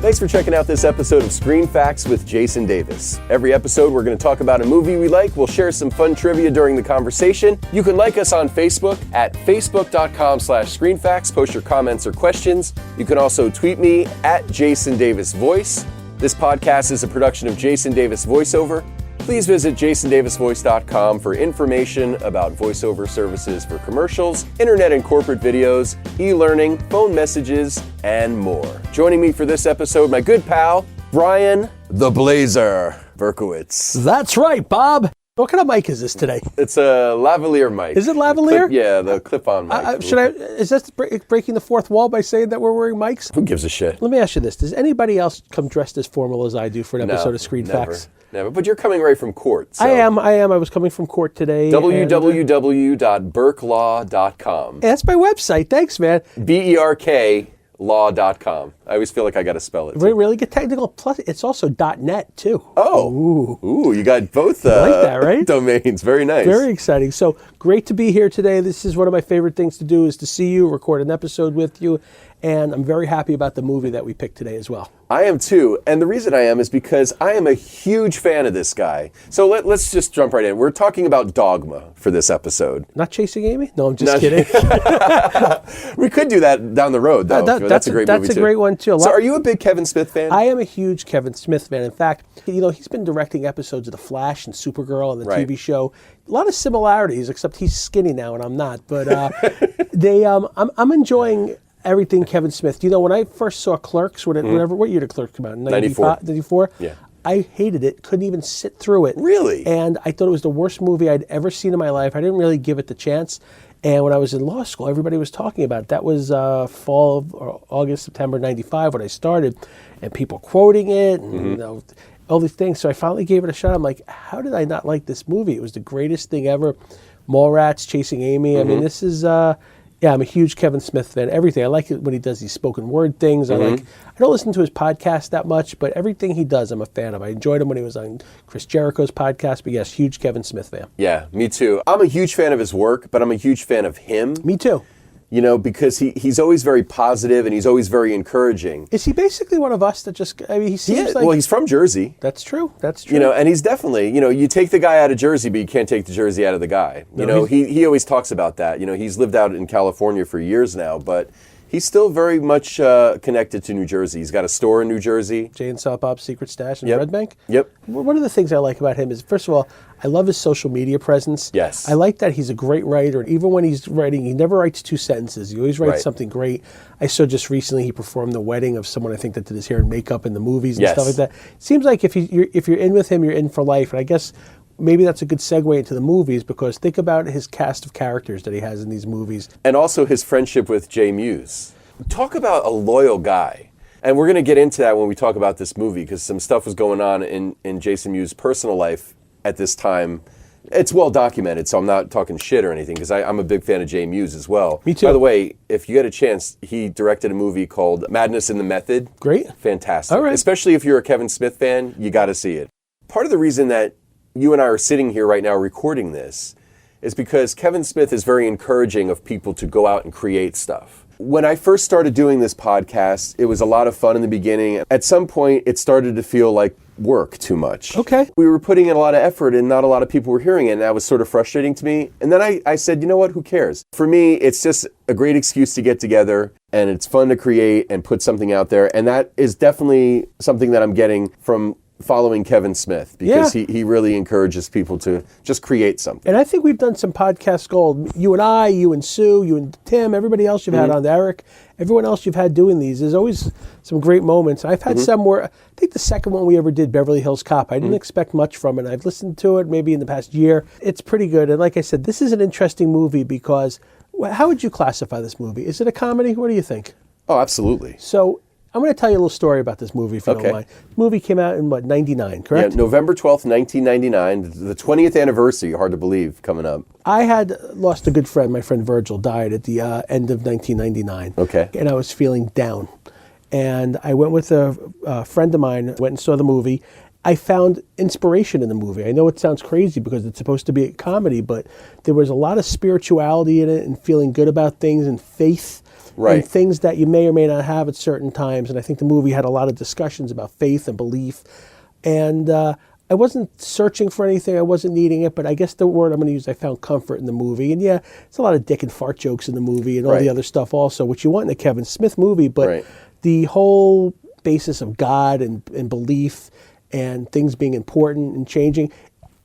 Thanks for checking out this episode of Screen Facts with Jason Davis. Every episode, we're going to talk about a movie we like. We'll share some fun trivia during the conversation. You can like us on Facebook at facebook.com/screenfacts. Post your comments or questions. You can also tweet me at Jason Davis Voice. This podcast is a production of Jason Davis Voiceover. Please visit jasondavisvoice.com for information about voiceover services for commercials, internet and corporate videos, e-learning, phone messages, and more. Joining me for this episode, my good pal, Brian the Blazer Berkowitz. That's right, Bob. What kind of mic is this today? It's a lavalier mic. Is it lavalier? The clip-on mic. Is this breaking the fourth wall by saying that we're wearing mics? Who gives a shit? Let me ask you this. Does anybody else come dressed as formal as I do for an episode of Screen Facts? Never. But you're coming right from court. So. I am. I was coming from court today. www.berklaw.com. That's my website. Thanks, man. BERKlaw.com. I always feel like I got to spell it. Really get technical. Plus, it's also .net too. Oh. Ooh, you got both you like that, right? domains. Very nice. Very exciting. So great to be here today. This is one of my favorite things to do is to see you, record an episode with you. And I'm very happy about the movie that we picked today as well. I am too. And the reason I am is because I am a huge fan of this guy. So let's just jump right in. We're talking about Dogma for this episode. Not Chasing Amy? No, I'm just kidding. We could do that down the road, though. That's a great movie, too. That's a great one, too. So are you a big Kevin Smith fan? I am a huge Kevin Smith fan. In fact, he's been directing episodes of The Flash and Supergirl and the TV show. A lot of similarities, except he's skinny now and I'm not. But I'm enjoying everything Kevin Smith. When I first saw Clerks, what year did Clerks come out? 94? Yeah. I hated it, couldn't even sit through it. Really? And I thought it was the worst movie I'd ever seen in my life. I didn't really give it the chance. And when I was in law school, everybody was talking about it. That was fall of August, September 95 when I started. And people quoting it and all these things. So I finally gave it a shot. I'm like, how did I not like this movie? It was the greatest thing ever. Mallrats, Chasing Amy. I mean, this is... I'm a huge Kevin Smith fan. Everything. I like it when he does these spoken word things. I don't listen to his podcast that much, but everything he does, I'm a fan of. I enjoyed him when he was on Chris Jericho's podcast, but yes, huge Kevin Smith fan. Yeah, me too. I'm a huge fan of his work, but I'm a huge fan of him. Me too. Because he's always very positive and he's always very encouraging. Is he basically one of us that he seems like... Well, he's from Jersey. That's true. And he's definitely, you take the guy out of Jersey, but you can't take the Jersey out of the guy. He always talks about that. He's lived out in California for years now, but he's still very much connected to New Jersey. He's got a store in New Jersey. Jay and Silent Bob's Secret Stash in Red Bank? Yep. One of the things I like about him is, first of all, I love his social media presence. Yes. I like that he's a great writer. Even when he's writing, he never writes two sentences. He always writes something great. I saw just recently he performed the wedding of someone I think that did his hair and makeup in the movies and stuff like that. It seems like if you're in with him, you're in for life. And I guess maybe that's a good segue into the movies because think about his cast of characters that he has in these movies. And also his friendship with Jay Muse. Talk about a loyal guy. And we're going to get into that when we talk about this movie because some stuff was going on in Jason Muse's personal life at this time. It's well documented, so I'm not talking shit or anything because I'm a big fan of Jay Muse as well. Me too. By the way, if you get a chance, he directed a movie called Madness in the Method. Great. Fantastic. All right. Especially if you're a Kevin Smith fan, you got to see it. Part of the reason that you and I are sitting here right now recording this is because Kevin Smith is very encouraging of people to go out and create stuff. When I first started doing this podcast, it was a lot of fun in the beginning. At some point, it started to feel like work too much. Okay. We were putting in a lot of effort and not a lot of people were hearing it, and that was sort of frustrating to me. And then I said, you know what, who cares? For me, it's just a great excuse to get together, and it's fun to create and put something out there. And that is definitely something that I'm getting from following Kevin Smith because he really encourages people to just create something. And I think we've done some podcast gold. You and I, you and Sue, you and Tim, everybody else you've had on, Eric, everyone else you've had doing these. There's always some great moments. I've had some where, I think the second one we ever did, Beverly Hills Cop, I didn't expect much from it. I've listened to it maybe in the past year. It's pretty good. And like I said, this is an interesting movie because, how would you classify this movie? Is it a comedy? What do you think? Oh, absolutely. So I'm going to tell you a little story about this movie, if you don't mind. The movie came out in, 99, correct? Yeah, November 12th, 1999, the 20th anniversary, hard to believe, coming up. I had lost a good friend. My friend Virgil died at the end of 1999. Okay. And I was feeling down. And I went with a friend of mine, went and saw the movie. I found inspiration in the movie. I know it sounds crazy because it's supposed to be a comedy, but there was a lot of spirituality in it and feeling good about things and faith. Right. and things that you may or may not have at certain times. And I think the movie had a lot of discussions about faith and belief. And I wasn't searching for anything. I wasn't needing it. But I guess the word I'm going to use, I found comfort in the movie. And yeah, it's a lot of dick and fart jokes in the movie and all the other stuff also, which you want in a Kevin Smith movie. But the whole basis of God and belief and things being important and changing,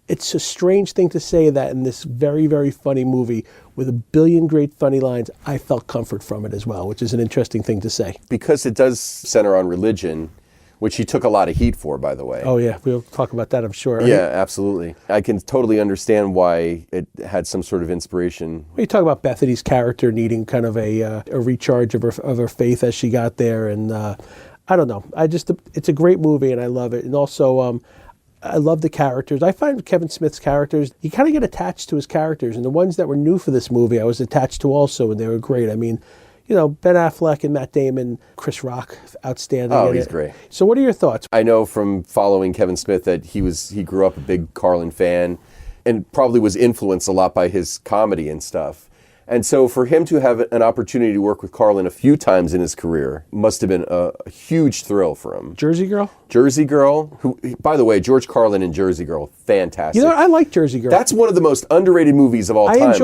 it's a strange thing to say that in this very, very funny movie with a billion great funny lines, I felt comfort from it as well, which is an interesting thing to say. Because it does center on religion, which he took a lot of heat for, by the way. Oh, yeah. We'll talk about that, I'm sure. Yeah, absolutely. I can totally understand why it had some sort of inspiration. Well, you talk about Bethany's character needing kind of a recharge of her faith as she got there. And I don't know. It's a great movie, and I love it. And also, I love the characters. I find Kevin Smith's characters, you kind of get attached to his characters. And the ones that were new for this movie, I was attached to also, and they were great. I mean, you know, Ben Affleck and Matt Damon, Chris Rock, outstanding. Oh, he's great. So what are your thoughts? I know from following Kevin Smith that he grew up a big Carlin fan and probably was influenced a lot by his comedy and stuff. And so for him to have an opportunity to work with Carlin a few times in his career must have been a huge thrill for him. Jersey Girl? Jersey Girl, who, by the way, George Carlin in Jersey Girl, fantastic. You know, I like Jersey Girl. That's one of the most underrated movies of all time.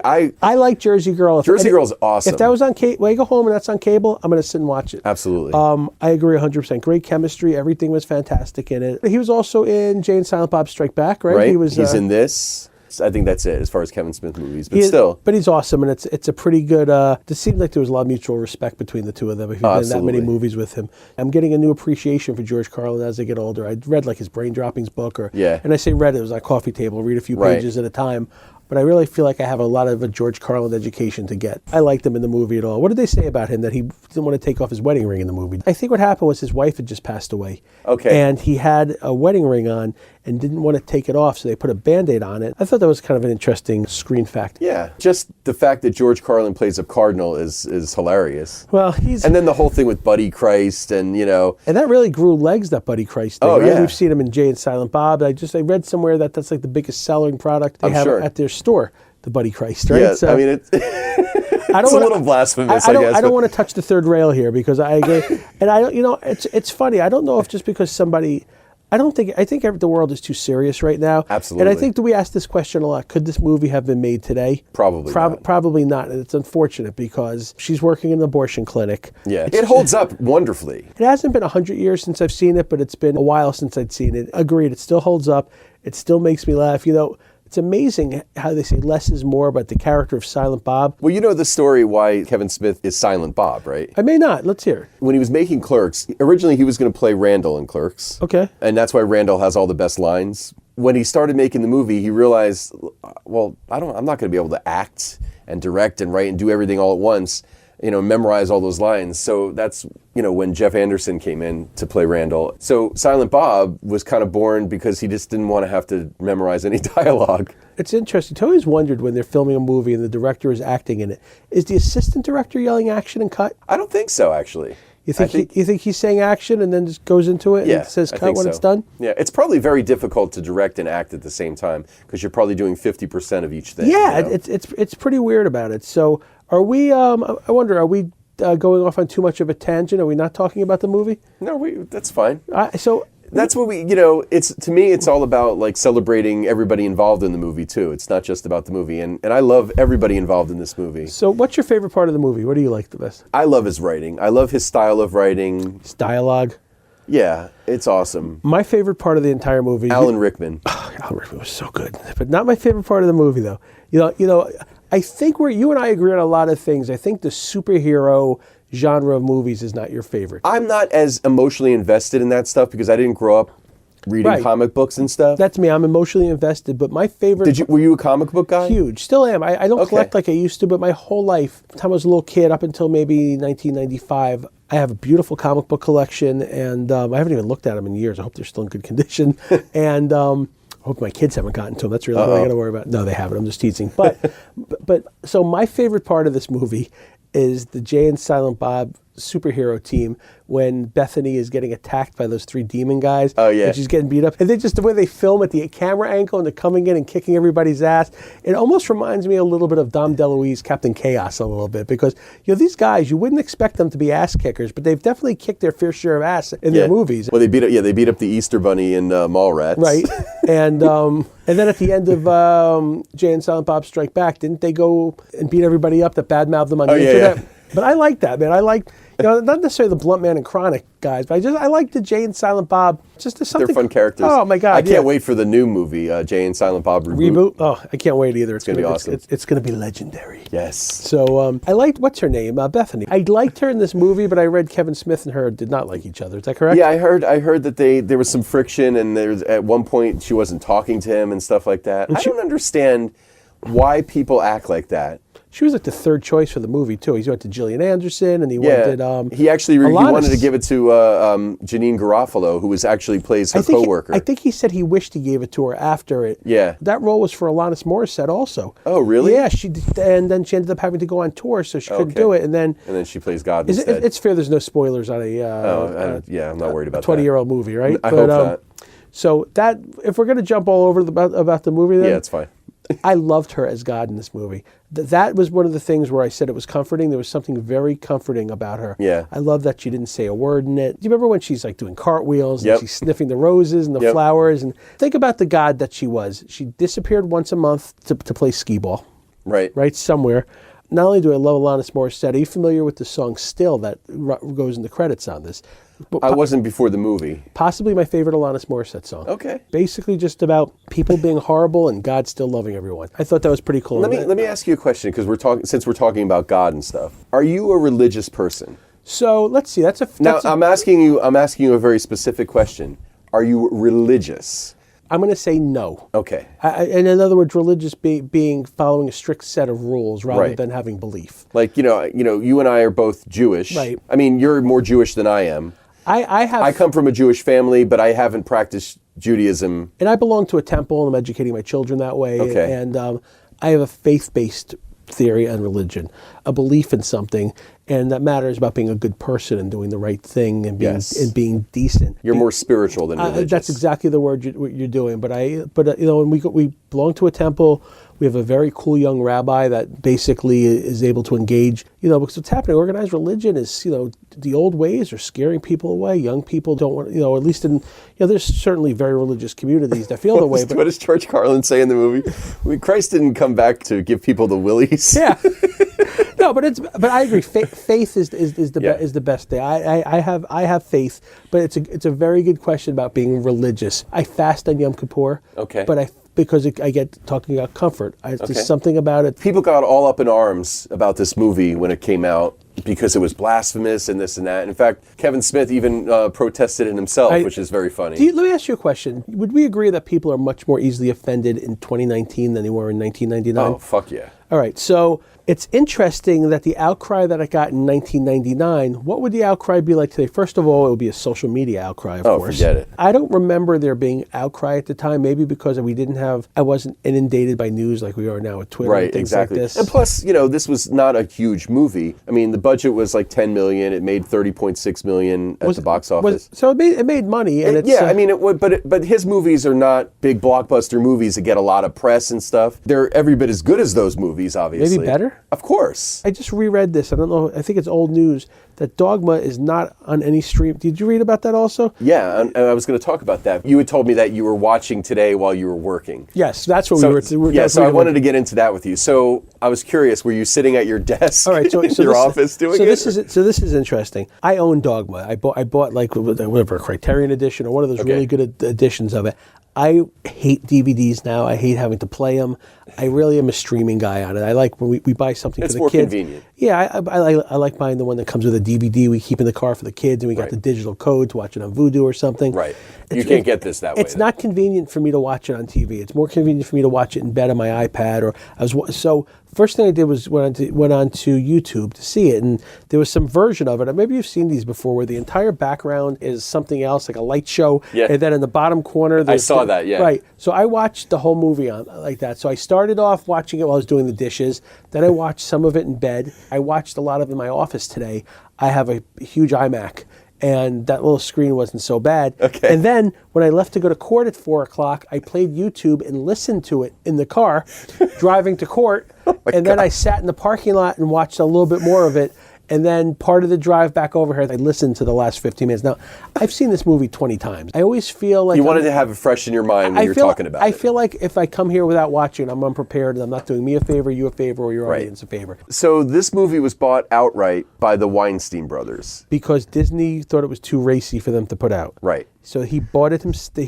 I like Jersey Girl. Jersey Girl's awesome. If that was on cable, when I go home and that's on cable, I'm going to sit and watch it. Absolutely. I agree 100%. Great chemistry. Everything was fantastic in it. He was also in Jay and Silent Bob Strike Back, right? Right. He's in this. I think that's it as far as Kevin Smith movies, but still. But he's awesome, and it's a pretty good. It seemed like there was a lot of mutual respect between the two of them. If you've been in that many movies with him, I'm getting a new appreciation for George Carlin as I get older. I read like his Brain Droppings book, and I say read, it was on a coffee table, read a few pages at a time. But I really feel like I have a lot of a George Carlin education to get. I liked him in the movie at all. What did they say about him that he didn't want to take off his wedding ring in the movie? I think what happened was his wife had just passed away. Okay. And he had a wedding ring on and didn't want to take it off, so they put a Band-Aid on it. I thought that was kind of an interesting screen fact. Yeah. Just the fact that George Carlin plays a cardinal is hilarious. Well, and then the whole thing with Buddy Christ and, you know. And that really grew legs, that Buddy Christ thing, right? We've seen him in Jay and Silent Bob. I read somewhere that that's like the biggest selling product they have at their store. The Buddy Christ, right? Yeah, so, I mean, it's a little blasphemous, I guess. I don't want to touch the third rail here because I agree. And I don't, you know, it's funny. I don't know if just because somebody, I think the world is too serious right now. Absolutely. And I think that we ask this question a lot. Could this movie have been made today? Probably not. Probably not. And it's unfortunate because she's working in an abortion clinic. Yeah, it holds up wonderfully. It hasn't been 100 years since I've seen it, but it's been a while since I'd seen it. Agreed. It still holds up. It still makes me laugh. You know, it's amazing how they say less is more about the character of Silent Bob. Well, you know the story why Kevin Smith is Silent Bob, right? I may not. Let's hear it. When he was making Clerks, originally he was going to play Randall in Clerks. Okay. And that's why Randall has all the best lines. When he started making the movie, he realized, well, I'm not going to be able to act and direct and write and do everything all at once, you know, memorize all those lines. So that's, you know, when Jeff Anderson came in to play Randall. So Silent Bob was kind of born because he just didn't want to have to memorize any dialogue. It's interesting. I always wondered when they're filming a movie and the director is acting in it, is the assistant director yelling action and cut? I don't think so, actually. You think he's saying action and then just goes into it and says cut when it's done? Yeah, it's probably very difficult to direct and act at the same time because you're probably doing 50% of each thing. Yeah, you know? it's pretty weird about it. So are we, I wonder, are we going off on too much of a tangent? Are we not talking about the movie? No, that's fine. That's what to me, it's all about like celebrating everybody involved in the movie too. It's not just about the movie. And I love everybody involved in this movie. So what's your favorite part of the movie? What do you like the best? I love his writing. I love his style of writing. His dialogue. Yeah, it's awesome. My favorite part of the entire movie. Alan Rickman. Alan Rickman was so good. But not my favorite part of the movie though. You know, I think you and I agree on a lot of things. I think the superhero genre of movies is not your favorite. I'm not as emotionally invested in that stuff because I didn't grow up reading comic books and stuff. That's me. I'm emotionally invested, but my favorite... Were you a comic book guy? Huge. Still am. I don't collect like I used to, but my whole life, from the time I was a little kid up until maybe 1995, I have a beautiful comic book collection, and I haven't even looked at them in years. I hope they're still in good condition. And I hope my kids haven't gotten to them. That's really all I got to worry about. No, they haven't. I'm just teasing. But so my favorite part of this movie is the Jay and Silent Bob superhero team when Bethany is getting attacked by those 3 demon guys. Oh, yeah. And she's getting beat up. And then just the way they film at the camera angle and they're coming in and kicking everybody's ass. It almost reminds me a little bit of Dom DeLuise, Captain Chaos a little bit, because these guys, you wouldn't expect them to be ass kickers, but they've definitely kicked their fair share of ass in their movies. Well, they beat up the Easter Bunny in Mallrats. Right. And then at the end of Jay and Silent Bob Strike Back, didn't they go and beat everybody up that badmouthed them on the internet? Yeah. But I like that, man. I like, not necessarily the Blunt Man and Chronic guys, but I like the Jay and Silent Bob. Just there's something. They're fun characters. Oh my God! I can't wait for the new movie, Jay and Silent Bob reboot. Oh, I can't wait either. It's gonna be awesome. It's gonna be legendary. Yes. So I liked, what's her name? Bethany. I liked her in this movie, but I read Kevin Smith and her did not like each other. Is that correct? Yeah, I heard that there was some friction, and there's at one point she wasn't talking to him and stuff like that. I don't understand why people act like that. She was like the 3rd choice for the movie too. He went to Gillian Anderson, and he wanted. He actually he wanted to give it to Janine Garofalo, who actually plays her coworker. I think he said he wished he gave it to her after it. Yeah, that role was for Alanis Morissette also. Oh, really? Yeah, and then she ended up having to go on tour, so she couldn't do it. And then she plays God instead. It's fair. There's no spoilers on I'm not worried about 20-year-old movie, right? I hope not. So that, if we're going to jump all over about the movie, then it's fine. I loved her as God in this movie. That was one of the things where I said it was comforting. There was something very comforting about her. Yeah. I love that she didn't say a word in it. Do you remember when she's like doing cartwheels and she's sniffing the roses and the flowers? And think about the God that she was. She disappeared once a month to play skee ball. Right, somewhere. Not only do I love Alanis Morissette, are you familiar with the song Still that goes in the credits on this? I wasn't before the movie. Possibly my favorite Alanis Morissette song. Okay. Basically just about people being horrible and God still loving everyone. I thought that was pretty cool. Let me ask you a question, because since we're talking about God and stuff. Are you a religious person? So let's see. I'm asking you a very specific question. Are you religious? I'm going to say no. Okay. And in other words, religious being following a strict set of rules rather than having belief. Like, you and I are both Jewish. Right. I mean, you're more Jewish than I am. I come from a Jewish family, but I haven't practiced Judaism. And I belong to a temple, and I'm educating my children that way. Okay. And I have a faith-based theory on religion, a belief in something, and that matters about being a good person and doing the right thing and being decent. You're more spiritual than religious. That's exactly the word you're doing. But when we belong to a temple, we have a very cool young rabbi that basically is able to engage. Because what's happening, organized religion is, the old ways are scaring people away. Young people don't want, at least in, there's certainly very religious communities that feel the way. What does George Carlin say in the movie? Christ didn't come back to give people the willies. Yeah. No, but I agree. Faith is the best thing. I have faith, but it's a very good question about being religious. I fast on Yom Kippur. Okay. But because I get talking about comfort. There's something about it. People got all up in arms about this movie when it came out because it was blasphemous and this and that. In fact, Kevin Smith even protested it himself, which is very funny. Let me ask you a question. Would we agree that people are much more easily offended in 2019 than they were in 1999? Oh, fuck yeah. All right, so it's interesting that the outcry that I got in 1999, what would the outcry be like today? First of all, it would be a social media outcry, of course. Forget it. I don't remember there being outcry at the time, maybe because I wasn't inundated by news like we are now with Twitter and things like this. And plus, this was not a huge movie. I mean, the budget was like $10 million. It made $30.6 million at the box office. So it made money. And I mean, it would, but his movies are not big blockbuster movies that get a lot of press and stuff. They're every bit as good as those movies, obviously. Maybe better? Of course. I just reread this. I don't know. I think it's old news that Dogma is not on any stream. Did you read about that also? Yeah, and I was going to talk about that. You had told me that you were watching today while you were working. Yes, that's what we were. Yeah, so I wanted to get into that with you. So I was curious, were you sitting at your desk in your office doing it? So this is interesting. I own Dogma. I bought like whatever, a Criterion edition or one of those really good editions of it. I hate DVDs now. I hate having to play them. I really am a streaming guy on it. I like when we buy something for the kids. It's more convenient. Yeah, I like buying the one that comes with a DVD we keep in the car for the kids, and we got the digital code to watch it on Vudu or something. Right. You can't get this that way. It's not convenient for me to watch it on TV. It's more convenient for me to watch it in bed on my iPad. First thing I did was went on to YouTube to see it, and there was some version of it. And maybe you've seen these before, where the entire background is something else, like a light show, and then in the bottom corner, I saw that. Yeah, right. So I watched the whole movie on like that. So I started off watching it while I was doing the dishes. Then I watched some of it in bed. I watched a lot of it in my office today. I have a huge iMac. And that little screen wasn't so bad. Okay. And then when I left to go to court at 4 o'clock, I played YouTube and listened to it in the car, driving to court. And then I sat in the parking lot and watched a little bit more of it. And then part of the drive back over here, I listened to the last 15 minutes. Now, I've seen this movie 20 times. I always feel like... You wanted to have it fresh in your mind when you're talking about it. I feel like if I come here without watching, I'm unprepared, and I'm not doing me a favor, you a favor, or your audience a favor. So this movie was bought outright by the Weinstein brothers. Because Disney thought it was too racy for them to put out. Right. So he bought it. They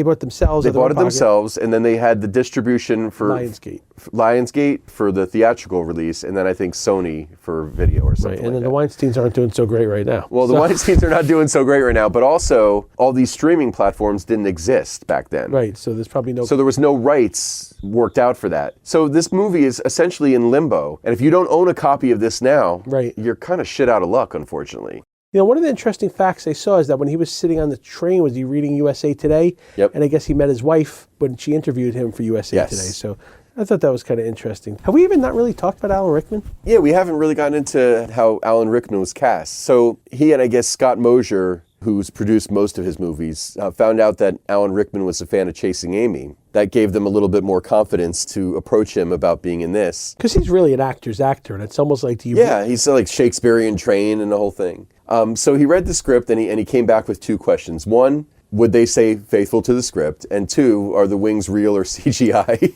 bought it themselves. They bought it themselves, and then they had the distribution for Lionsgate for the theatrical release, and then I think Sony for video or something. Right, and then the Weinsteins aren't doing so great right now. Well, the Weinsteins are not doing so great right now, but also all these streaming platforms didn't exist back then. Right. So there's probably no. So there was no rights worked out for that. So this movie is essentially in limbo, and if you don't own a copy of this now, you're kind of shit out of luck, unfortunately. You know, one of the interesting facts I saw is that when he was sitting on the train, was he reading USA Today? Yep. And I guess he met his wife when she interviewed him for USA Today. So I thought that was kind of interesting. Have we even not really talked about Alan Rickman? Yeah, we haven't really gotten into how Alan Rickman was cast. So he and I guess Scott Mosier, who's produced most of his movies, found out that Alan Rickman was a fan of Chasing Amy. That gave them a little bit more confidence to approach him about being in this. Because he's really an actor's actor, and it's almost like... Yeah, he's like Shakespearean trained and the whole thing. So he read the script and he came back with 2 questions. 1, would they say faithful to the script? And 2, are the wings real or CGI? And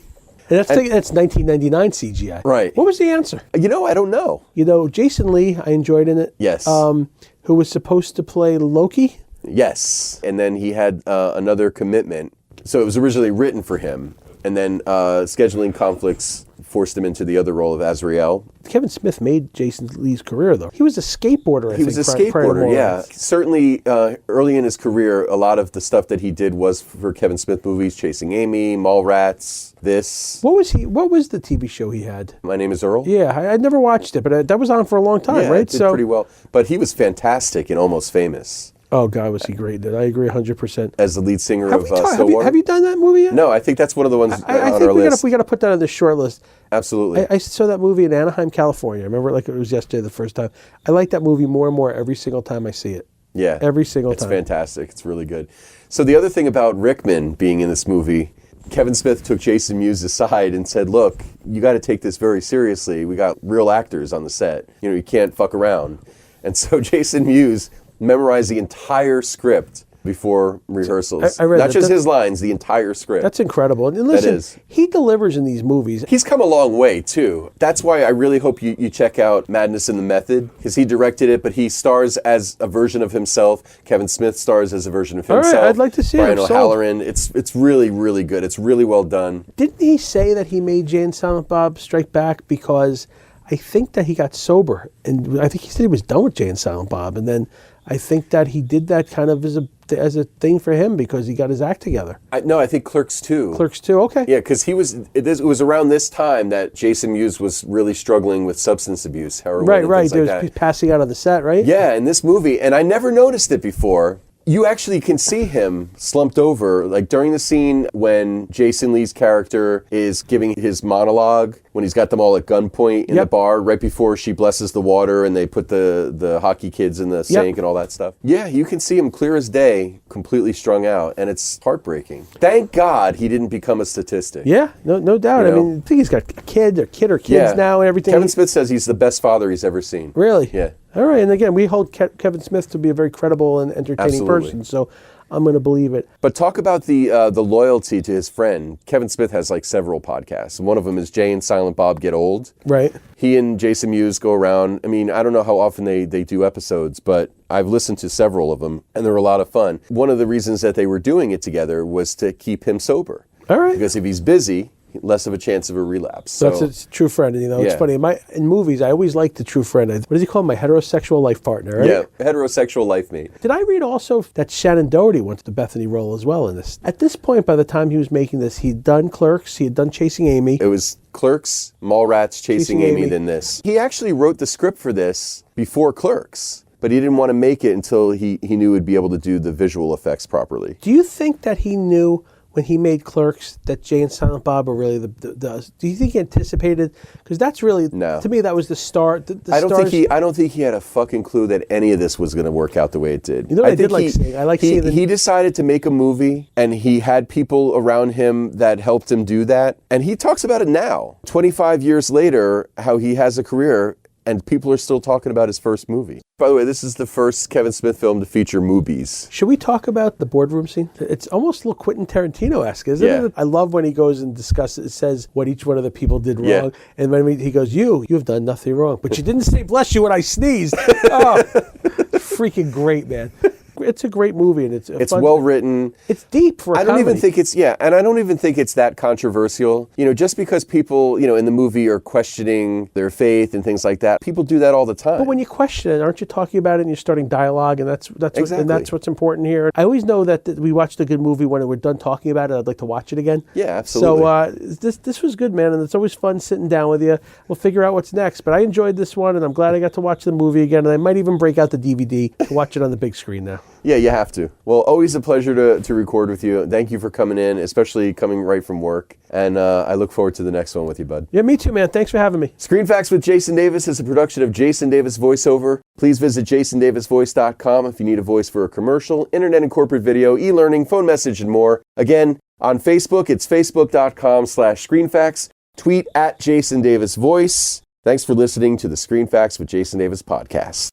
that's 1999 CGI. Right. What was the answer? You know, I don't know. You know, Jason Lee, I enjoyed in it. Yes. Who was supposed to play Loki. Yes. And then he had another commitment. So it was originally written for him. And then scheduling conflicts forced him into the other role of Azrael. Kevin Smith made Jason Lee's career, though. He was a skateboarder, I think. He was a skateboarder, yeah. Certainly, early in his career, a lot of the stuff that he did was for Kevin Smith movies, Chasing Amy, Mallrats, this. What was the TV show he had? My Name is Earl? Yeah, I'd never watched it, but that was on for a long time, right? It did pretty well. But he was fantastic in Almost Famous. Oh, God, was he great. I agree 100%. As the lead singer of Stillwater. Have you done that movie yet? No, I think that's one of the ones on our list. list. We got to put that on the short list. Absolutely. I saw that movie in Anaheim, California. I remember it like it was yesterday the first time. I like that movie more and more every single time I see it. Yeah. Every single time. It's fantastic. It's really good. So the other thing about Rickman being in this movie, Kevin Smith took Jason Mewes aside and said, look, you got to take this very seriously. We got real actors on the set. You know, you can't fuck around. And so Jason Mewes memorized the entire script before rehearsals. I read Not just his lines, the entire script. That's incredible. And listen, he delivers in these movies. He's come a long way, too. That's why I really hope you check out Madness in the Method, because he directed it, but he stars as a version of himself. Kevin Smith stars as a version of himself. All right, I'd like to see it. Brian O'Halloran. It's really, really good. It's really well done. Didn't he say that he made Jay and Silent Bob Strike Back because I think that he got sober? And I think he said he was done with Jay and Silent Bob. And then I think that he did that kind of as a thing for him because he got his act together. No, I think Clerks 2. Clerks 2, okay. Yeah, because it was around this time that Jason Mewes was really struggling with substance abuse, heroin, and things like that. He was passing out on the set, right? Yeah, in this movie, and I never noticed it before. You actually can see him slumped over, like during the scene when Jason Lee's character is giving his monologue, when he's got them all at gunpoint in the bar, right before she blesses the water and they put the hockey kids in the sink and all that stuff. Yeah, you can see him clear as day, completely strung out, and it's heartbreaking. Thank God he didn't become a statistic. Yeah, no doubt. You know? I mean, I think he's got a kid or kids now and everything. Kevin Smith says he's the best father he's ever seen. Really? Yeah. All right, and again, we hold Kevin Smith to be a very credible and entertaining person, so I'm going to believe it. But talk about the loyalty to his friend. Kevin Smith has like several podcasts, and one of them is Jay and Silent Bob Get Old. Right. He and Jason Mewes go around. I mean, I don't know how often they do episodes, but I've listened to several of them, and they're a lot of fun. One of the reasons that they were doing it together was to keep him sober. All right. Because if he's busy, less of a chance of a relapse. So That's a true friend. You know, it's Yeah. funny. In movies, I always like the true friend. What does he call him? My heterosexual life partner, right? yeah, heterosexual life mate. Did I read also that Shannon Doherty went to the Bethany role as well in this? At this point, by the time he was making this, he'd done Clerks, he had done Chasing Amy. It was Clerks, Mallrats, Chasing Amy, then this. He actually wrote the script for this before Clerks, but he didn't want to make it until he knew he'd be able to do the visual effects properly. Do you think that he knew when he made Clerks that Jay and Silent Bob are really the do you think he anticipated? Because that's really, No. to me, that was the start. I don't think he had a fucking clue that any of this was going to work out the way it did. You know what I did think like seeing? I like seeing he decided to make a movie, and he had people around him that helped him do that. And he talks about it now, 25 years later, how he has a career, and people are still talking about his first movie. By the way, this is the first Kevin Smith film to feature movies. Should we talk about the boardroom scene? It's almost a little Quentin Tarantino-esque, isn't Yeah. it? I love when he goes and discusses, says what each one of the people did wrong. Yeah. And when he goes, you have done nothing wrong. But you didn't say bless you when I sneezed. Oh, freaking great, man. It's a great movie, and it's fun. Well written. It's deep for a I don't comedy. even think it's and I don't even think it's that controversial. You know, just because people, you know, in the movie are questioning their faith and things like that, people do that all the time. But when you question it, aren't you talking about it and you're starting dialogue, and that's Exactly. what's important here. I always know that we watched a good movie when we're done talking about it. I'd like to watch it again. Yeah, absolutely. So this was good, man, and it's always fun sitting down with you. We'll figure out what's next. But I enjoyed this one, and I'm glad I got to watch the movie again. And I might even break out the DVD to watch it on the big screen now. Yeah, you have to. Well, always a pleasure to record with you. Thank you for coming in, especially coming right from work. And I look forward to the next one with you, bud. Yeah, me too, man. Thanks for having me. Screen Facts with Jason Davis is a production of Jason Davis VoiceOver. Please visit jasondavisvoice.com if you need a voice for a commercial, internet and corporate video, e-learning, phone message, and more. Again, on Facebook, it's facebook.com/screenfacts. Tweet @JasonDavisVoice. Thanks for listening to the Screen Facts with Jason Davis podcast.